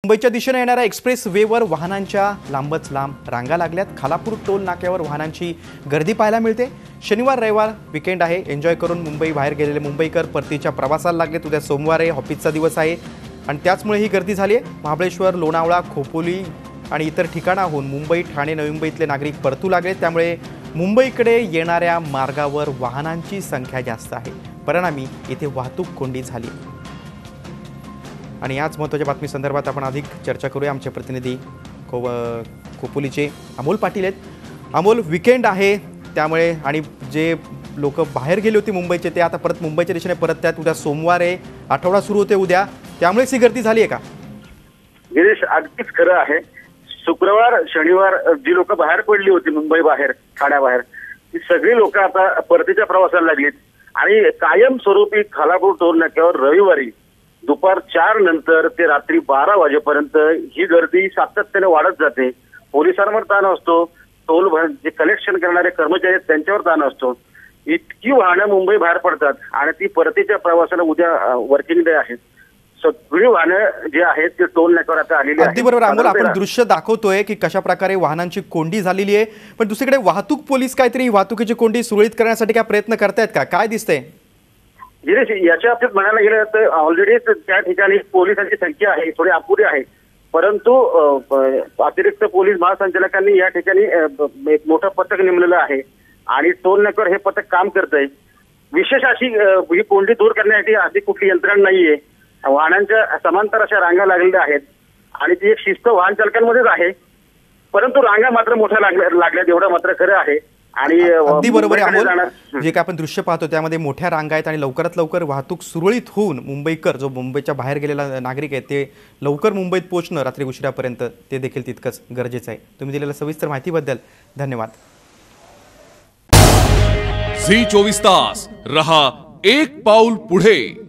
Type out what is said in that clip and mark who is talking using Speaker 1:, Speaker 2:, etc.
Speaker 1: मुंबईच्या दिशेने येणाऱ्या एक्सप्रेस वेवर वाहनांच्या लांबच लांब रांगा लागल्यात। खालापूर टोल नाक्यावर वाहनांची गर्दी पाहायला मिळते। शनिवार रविवार वीकेंड आहे, एन्जॉय करून मुंबई बाहेर गेलेले मुंबईकर परतीच्या प्रवासाला लागलेत। उद्या सोमवार आहे, ऑफिसचा दिवस आहे आणि त्याचमुळे ही गर्दी झाली आहे। महाबळेश्वर, लोणावळा, खोपोली आणि इतर ठिकाणाहून मुंबई, ठाणे, नवी मुंबईतले नागरिक परतू लागले। त्यामुळे मुंबईकडे येणाऱ्या मार्गावर वाहनांची संख्या जास्त आहे। परिणामी इथे वाहतूक कोंडी झाली आणि याच महत्त्वाच्या बातमी संदर्भात आपण अधिक चर्चा करूया। आमचे प्रतिनिधी खोपोलीचे अमोल पाटील आहेत। अमोल, वीकेंड आहे त्यामुळे आणि जे लोक बाहेर गेले होते मुंबईचे ते आता परत मुंबईच्या दिशेने परततात। उद्या सोमवार आहे, आठवडा सुरू होते उद्या, त्यामुळेच ही गर्दी झाली आहे का?
Speaker 2: गिरीश, अगदीच खरं आहे। शुक्रवार शनिवार जी लोक बाहेर पडली होती मुंबई बाहेर, ठाण्याबाहेर, ती सगळी लोक आता परतीच्या प्रवासाला लागलीत आणि कायमस्वरूपी खालापूर टोल नाक्यावर रविवारी दुपार 4 नंतर ते रात्री 12 वाजेपर्यंत ही गर्दी सातत्याने वाढत जाते। पोलिसांवर ताण असतो, टोल जे कलेक्शन करणारे कर्मचारी आहेत त्यांच्यावर ताण असतो। इतकी वाहनं मुंबई बाहेर पडतात आणि ती परतीच्या प्रवासाला उद्या वर्किंग डे आहे। सगळी वाहनं जे आहेत ते टोल नाक्यावर आता आलेली आहेत।
Speaker 1: अगदी बरोबर अमोल, आपण दृश्य दाखवतोय की कशा प्रकारे वाहनांची कोंडी झालेली आहे, पण दुसरीकडे वाहतूक पोलीस काहीतरी वाहतुकीची कोंडी सुरळीत करण्यासाठी काय प्रयत्न करतायत का? काय दिसतंय?
Speaker 2: गिरीश, याच्या बाबतीत म्हणायला गेलं तर ऑलरेडी त्या ठिकाणी पोलिसांची संख्या आहे, थोडी अपुरी आहे, परंतु अतिरिक्त पोलीस महासंचालकांनी या ठिकाणी एक मोठं पथक नेमलेलं आहे आणि टोल नाक्यावर हे पथक काम करतंय। विशेष अशी ही कोंडी दूर करण्यासाठी अशी कुठली यंत्रणा नाहीये। वाहनांच्या समांतर अशा रांगा लागलेल्या आहेत आणि ती एक शिस्त वाहन चालकांमध्येच आहे, परंतु रांगा मात्र मोठ्या लागल्यात एवढं मात्र खरं आहे। आणि
Speaker 1: अगदी बरोबर आहे अमोल, जे काय आपण दृश्य पाहतो त्यामध्ये मोठ्या रांगा आहेत आणि लवकरात लवकर वाहतूक सुरळीत होऊन मुंबईकर, जो मुंबईच्या बाहेर गेलेला नागरिक आहे, ते लवकर मुंबईत पोहोचणं रात्री उशिरापर्यंत ते देखील तितकंच गरजेचं आहे। तुम्ही दिलेल्या सविस्तर माहितीबद्दल धन्यवाद।
Speaker 3: झी 24 तास रहा एक पाऊल पुढे।